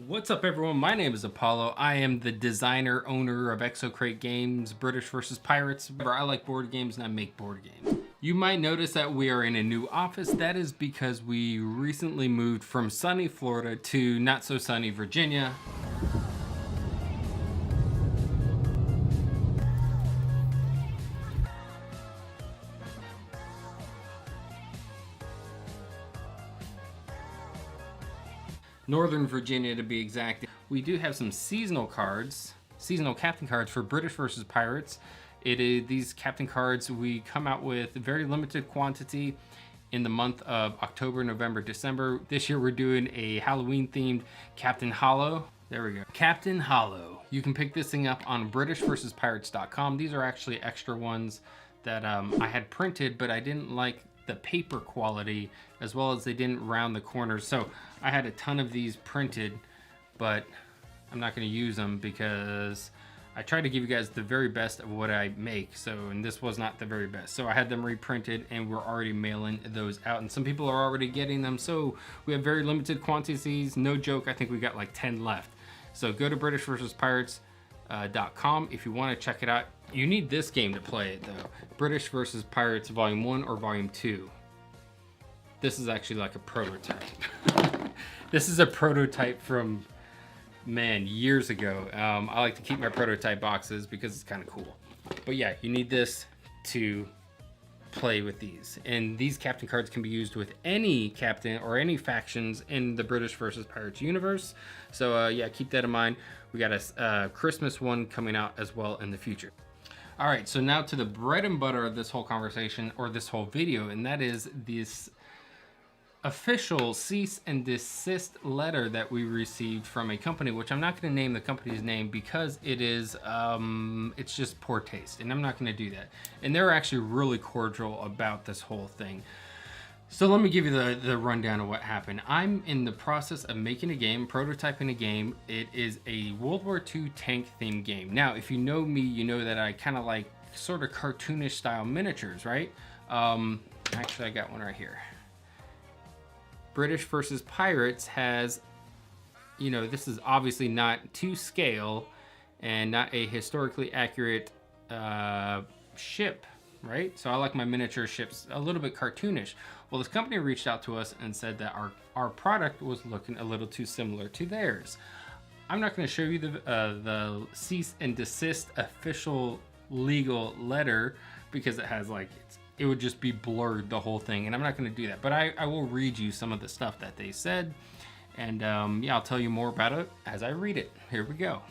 What's up, everyone? My name is Apollo. I am the designer, owner of Exocrate Games, British versus Pirates. I like board games and I make board games. You might notice that we are in a new office. That is because we recently moved from sunny Florida to not so sunny Virginia. Northern Virginia to be exact. We do have some seasonal cards, seasonal captain cards for British versus Pirates. These captain cards we come out with very limited quantity in the month of October, November, December. This year we're doing a Halloween themed Captain Hollow. There we go. Captain Hollow. You can pick this thing up on BritishVersusPirates.com. These are actually extra ones that I had printed, but I didn't like the paper quality, as well as they didn't round the corners. So I had a ton of these printed, but I'm not going to use them because I try to give you guys the very best of what I make. And this was not the very best. So I had them reprinted and we're already mailing those out. And some people are already getting them. So we have very limited quantities. No joke, I think we got like 10 left. So go to BritishVersusPirates.com if you want to check it out. You need this game to play it though. British versus Pirates Volume 1 or Volume 2. This is actually like a prototype. This is a prototype from, man, years ago. I like to keep my prototype boxes because it's kind of cool. But yeah, you need this to play with these. And these captain cards can be used with any captain or any factions in the British versus Pirates universe. So yeah, keep that in mind. We got a Christmas one coming out as well in the future. All right, so now to the bread and butter of this whole conversation or this whole video, and that is this official cease and desist letter that we received from a company, which I'm not going to name the company's name because it is it's just poor taste, and I'm not going to do that. And they're actually really cordial about this whole thing. So let me give you the rundown of what happened. I'm in the process of making a game, prototyping a game. It is a World War II tank themed game. Now, if you know me, you know that I kind of like sort of cartoonish style miniatures, right? Actually, I got one right here. British versus Pirates has, you know, this is obviously not to scale and not a historically accurate ship, right? So I like my miniature ships a little bit cartoonish. Well, this company reached out to us and said that our product was looking a little too similar to theirs. I'm not going to show you the cease and desist official legal letter because it has like, it would just be blurred, the whole thing, and I'm not going to do that. But I will read you some of the stuff that they said, and yeah, I'll tell you more about it as I read it. Here we go.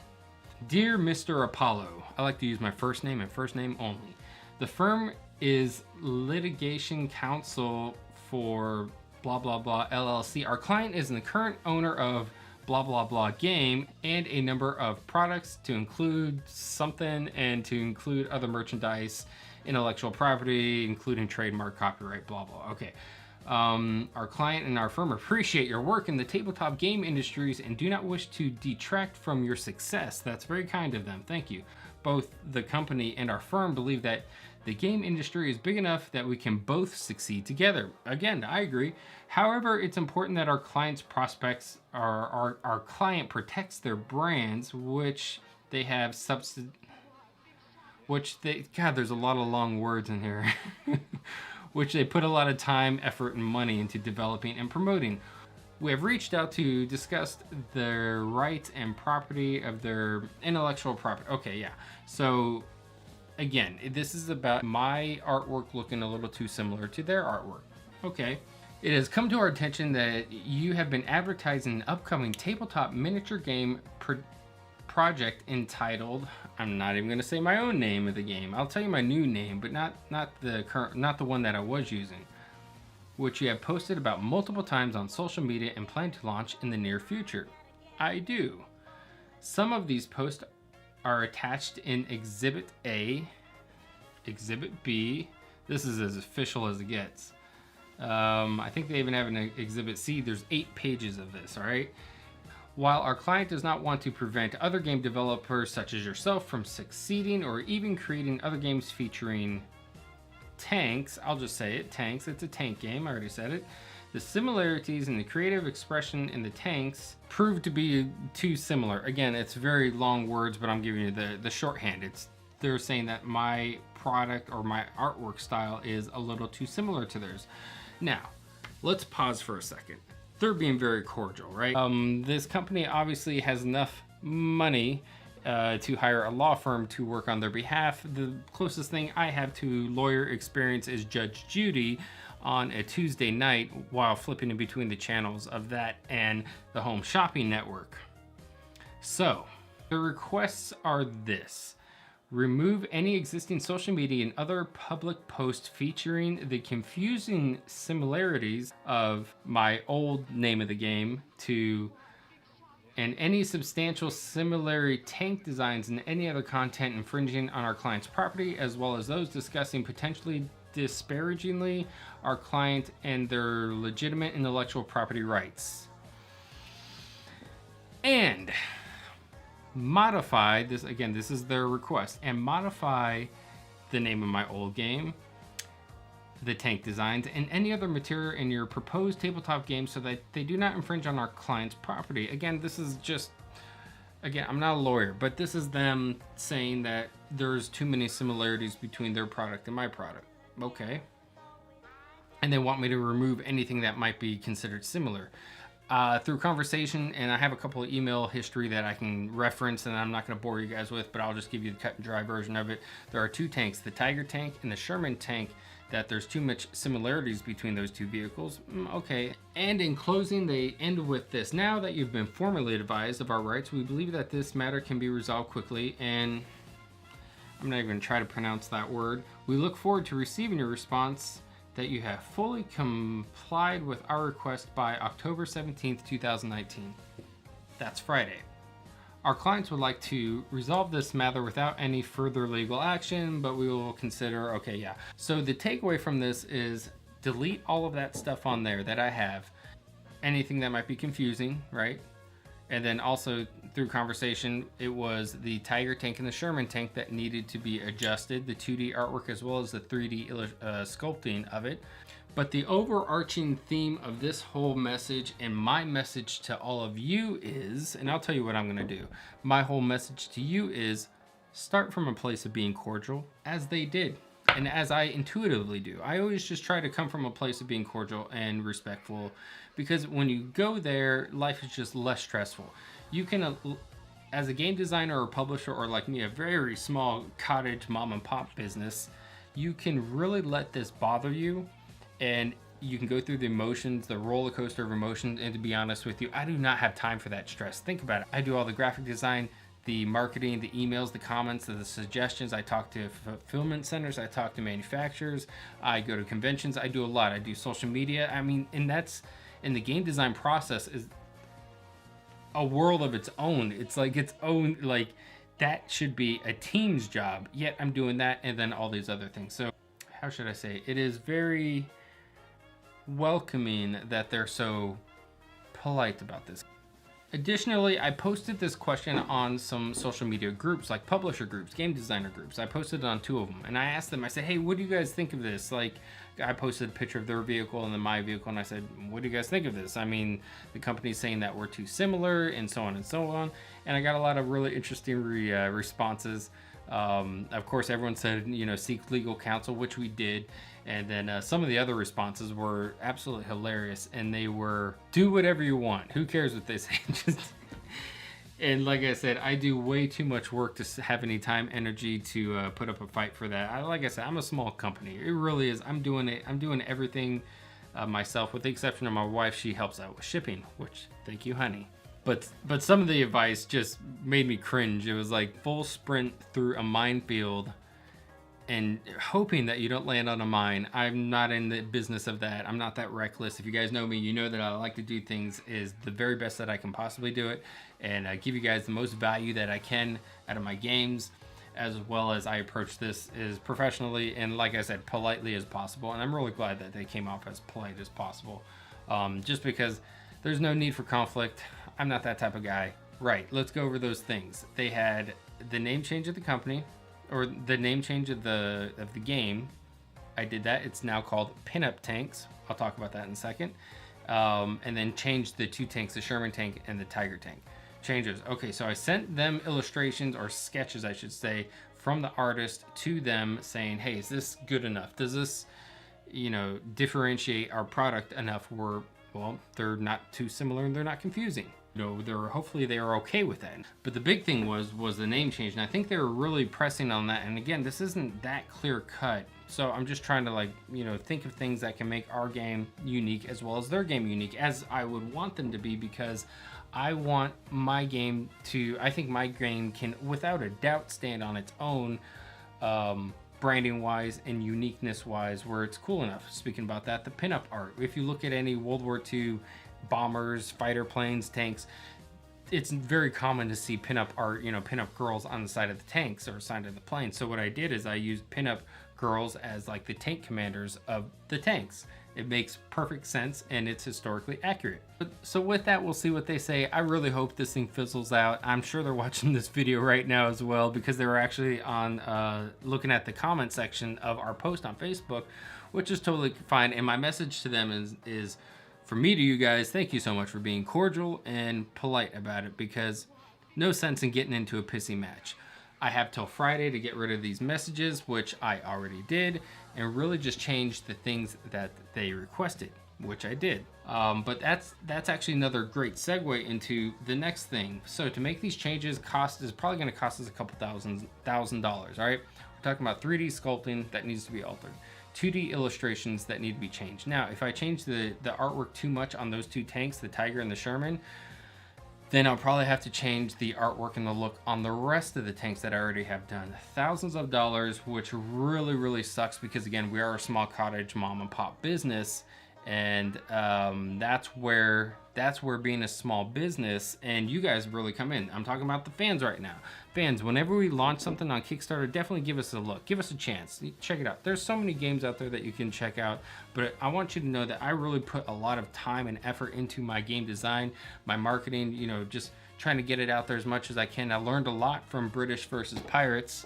Dear Mr. Apollo, I like to use my first name and first name only. The firm is litigation counsel for blah blah blah LLC. Our client is the current owner of blah blah blah game and a number of products to include something and to include other merchandise, intellectual property, including trademark, copyright, blah blah. Okay. Our client and our firm appreciate your work in the tabletop game industries and do not wish to detract from your success. That's very kind of them. Thank you. Both the company and our firm believe that the game industry is big enough that we can both succeed together. Again, I agree. However, it's important that our client's prospects, our client protects their brands, which they have God, there's a lot of long words in here, which they put a lot of time, effort, and money into developing and promoting. We have reached out to discuss the rights and property of their intellectual property. Okay, yeah. So again, this is about my artwork looking a little too similar to their artwork. Okay. It has come to our attention that you have been advertising an upcoming tabletop miniature game project entitled, I'm not even going to say my own name of the game. I'll tell you my new name, but not the one that I was using, which you have posted about multiple times on social media and plan to launch in the near future. I do. Some of these posts are attached in Exhibit A, Exhibit B. This is as official as it gets. I think they even have an Exhibit C. There's 8 pages of this, all right? While our client does not want to prevent other game developers such as yourself from succeeding or even creating other games featuring tanks, I'll just say it, tanks, it's a tank game, I already said it. The similarities in the creative expression in the tanks proved to be too similar. Again, it's very long words, but I'm giving you the shorthand. They're saying that my product or my artwork style is a little too similar to theirs. Now, let's pause for a second. They're being very cordial, right? This company obviously has enough money to hire a law firm to work on their behalf. The closest thing I have to lawyer experience is Judge Judy on a Tuesday night while flipping in between the channels of that and the Home Shopping Network. So, the requests are this. Remove any existing social media and other public posts featuring the confusing similarities of my old name of the game and any substantial similarity tank designs and any other content infringing on our client's property, as well as those discussing potentially disparagingly our client and their legitimate intellectual property rights. And modify this, again, this is their request, and modify the name of my old game, the tank designs, and any other material in your proposed tabletop game so that they do not infringe on our client's property. Again, this is just, again, I'm not a lawyer, but this is them saying that there's too many similarities between their product and my product. Okay. And they want me to remove anything that might be considered similar. Through conversation, and I have a couple of email history that I can reference, and I'm not going to bore you guys with, but I'll just give you the cut and dry version of it. There are two tanks, the Tiger tank and the Sherman tank, that there's too much similarities between those two vehicles. Okay. And in closing, they end with this. Now that you've been formally advised of our rights, we believe that this matter can be resolved quickly, and I'm not even going to try to pronounce that word. We look forward to receiving your response that you have fully complied with our request by October 17th, 2019. That's Friday. Our clients would like to resolve this matter without any further legal action, but we will consider, okay, yeah. So the takeaway from this is delete all of that stuff on there that I have. Anything that might be confusing, right? And then also through conversation, it was the Tiger tank and the Sherman tank that needed to be adjusted, the 2D artwork as well as the 3D sculpting of it. But the overarching theme of this whole message and my message to all of you is, and I'll tell you what I'm going to do. My whole message to you is start from a place of being cordial, as they did. And as I intuitively do. I always just try to come from a place of being cordial and respectful, because when you go there, life is just less stressful. You can, as a game designer or publisher, or like me, a very small cottage mom and pop business, you can really let this bother you, and you can go through the emotions, the roller coaster of emotions. And to be honest with you, I do not have time for that stress. Think about it. I do all the graphic design, the marketing, the emails, the comments, the suggestions. I talk to fulfillment centers. I talk to manufacturers. I go to conventions. I do a lot. I do social media. I mean, and that's, in the game design process is a world of its own. It's like its own, like that should be a team's job. Yet I'm doing that and then all these other things. So how should I say? It is very welcoming that they're so polite about this. Additionally, I posted this question on some social media groups, like publisher groups, game designer groups. I posted it on 2 of them, and I asked them, I said, hey, what do you guys think of this? Like, I posted a picture of their vehicle and then my vehicle, and I said, what do you guys think of this? I mean, the company's saying that we're too similar, and so on and so on. And I got a lot of really interesting responses. Of course, everyone said, you know, seek legal counsel, which we did. And then some of the other responses were absolutely hilarious, and they were, do whatever you want. Who cares what they say? Just, and like I said, I do way too much work to have any time, energy to put up a fight for that. Like I said, I'm a small company. It really is. I'm doing it. I'm doing everything myself, with the exception of my wife. She helps out with shipping, which, thank you, honey. But some of the advice just made me cringe. It was like full sprint through a minefield and hoping that you don't land on a mine. I'm not in the business of that. I'm not that reckless. If you guys know me, you know that I like to do things is the very best that I can possibly do it, and give you guys the most value that I can out of my games, as well as I approach this as professionally and, like I said, politely as possible. And I'm really glad that they came off as polite as possible, just because there's no need for conflict. I'm not that type of guy. Right, let's go over those things. They had the name change of the company, or the name change of the game. I did that. It's now called Pinup Tanks. I'll talk about that in a second. and then changed the two tanks, the Sherman tank and the Tiger tank. Changes. Okay, so I sent them illustrations, or sketches I should say, from the artist to them saying, hey, is this good enough? Does this, you know, differentiate our product enough where, well, they're not too similar and they're not confusing? You know, hopefully they are okay with that. But the big thing was the name change, and I think they were really pressing on that. And again, this isn't that clear cut, so I'm just trying to, like, you know, think of things that can make our game unique as well as their game unique, as I would want them to be, because I want my game to, I think my game can without a doubt stand on its own, branding wise and uniqueness wise, where it's cool enough. Speaking about that, the pinup art, if you look at any World War II bombers, fighter planes, tanks, it's very common to see pinup art, you know, pinup girls on the side of the tanks or side of the plane. So what I did is I used pinup girls as like the tank commanders of the tanks. It makes perfect sense and it's historically accurate. So with that, we'll see what they say. I really hope this thing fizzles out. I'm sure they're watching this video right now as well, because they were actually on looking at the comment section of our post on Facebook, which is totally fine. And my message to them is from me to you guys, thank you so much for being cordial and polite about it, because no sense in getting into a pissy match. I have till Friday to get rid of these messages, which I already did, and really just change the things that they requested, which I did. But that's actually another great segue into the next thing. So to make these changes, is probably going to cost us a couple $1,000. All right, we're talking about 3D sculpting that needs to be altered, 2D illustrations that need to be changed. Now, if I change the artwork too much on those two tanks, the Tiger and the Sherman, then I'll probably have to change the artwork and the look on the rest of the tanks that I already have done. Thousands of dollars, which really, really sucks, because again, we are a small cottage mom and pop business, and that's where being a small business and you guys really come in. I'm talking about the fans right now. Fans, whenever we launch something on Kickstarter, definitely give us a look, give us a chance, check it out. There's so many games out there that you can check out, but I want you to know that I really put a lot of time and effort into my game design, my marketing, you know, just trying to get it out there as much as I can. I learned a lot from British versus Pirates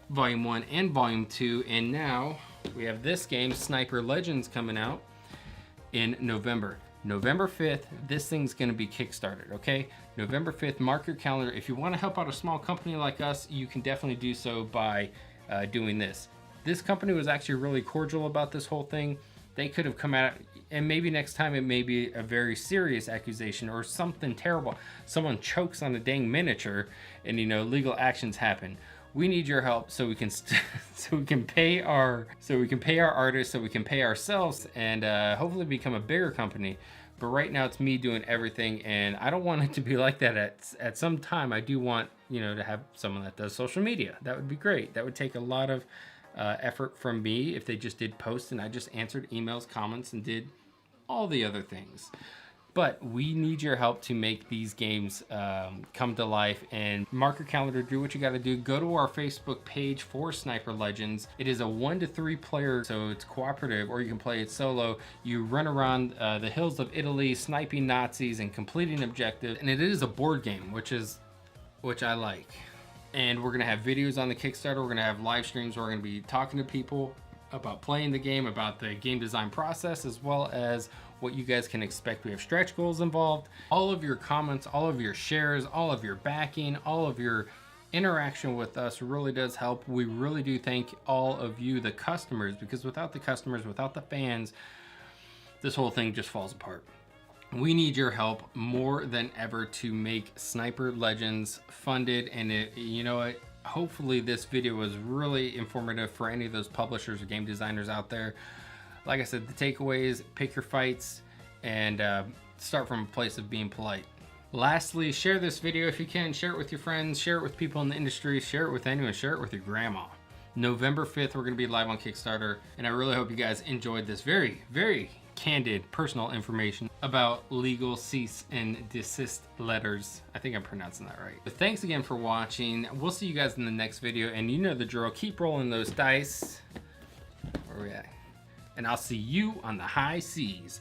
Volume 1 and Volume 2, and now we have this game, Sniper Legends, coming out in November. November 5th, this thing's gonna be kickstarted, okay? November 5th, mark your calendar. If you wanna help out a small company like us, you can definitely do so by doing this. This company was actually really cordial about this whole thing. They could have come out, and maybe next time it may be a very serious accusation or something terrible. Someone chokes on a dang miniature and, you know, legal actions happen. We need your help so we can pay our artists, so we can pay ourselves, and hopefully become a bigger company. But right now it's me doing everything, and I don't want it to be like that. At some time, I do want, you know, to have someone that does social media. That would be great. That would take a lot of effort from me if they just did posts and I just answered emails, comments, and did all the other things. But we need your help to make these games come to life. And mark your calendar, do what you gotta do. Go to our Facebook page for Sniper Legends. It is a 1 to 3 player, so it's cooperative, or you can play it solo. You run around the hills of Italy, sniping Nazis and completing objectives. And it is a board game, which I like. And we're gonna have videos on the Kickstarter. We're gonna have live streams. We're gonna be talking to people about playing the game, about the game design process, as well as what you guys can expect. We have stretch goals involved. All of your comments, all of your shares, all of your backing, all of your interaction with us really does help. We really do thank all of you, the customers, because without the customers, without the fans, this whole thing just falls apart. We need your help more than ever to make Sniper Legends funded. And you know what? Hopefully this video was really informative for any of those publishers or game designers out there. Like I said, the takeaways: pick your fights and start from a place of being polite. Lastly, share this video if you can. Share it with your friends, share it with people in the industry, share it with anyone, share it with your grandma. November 5th, we're gonna be live on Kickstarter, and I really hope you guys enjoyed this very, very candid personal information about legal cease and desist letters. I think I'm pronouncing that right. But thanks again for watching. We'll see you guys in the next video, and you know the drill. Keep rolling those dice. Where are we at? And I'll see you on the high seas.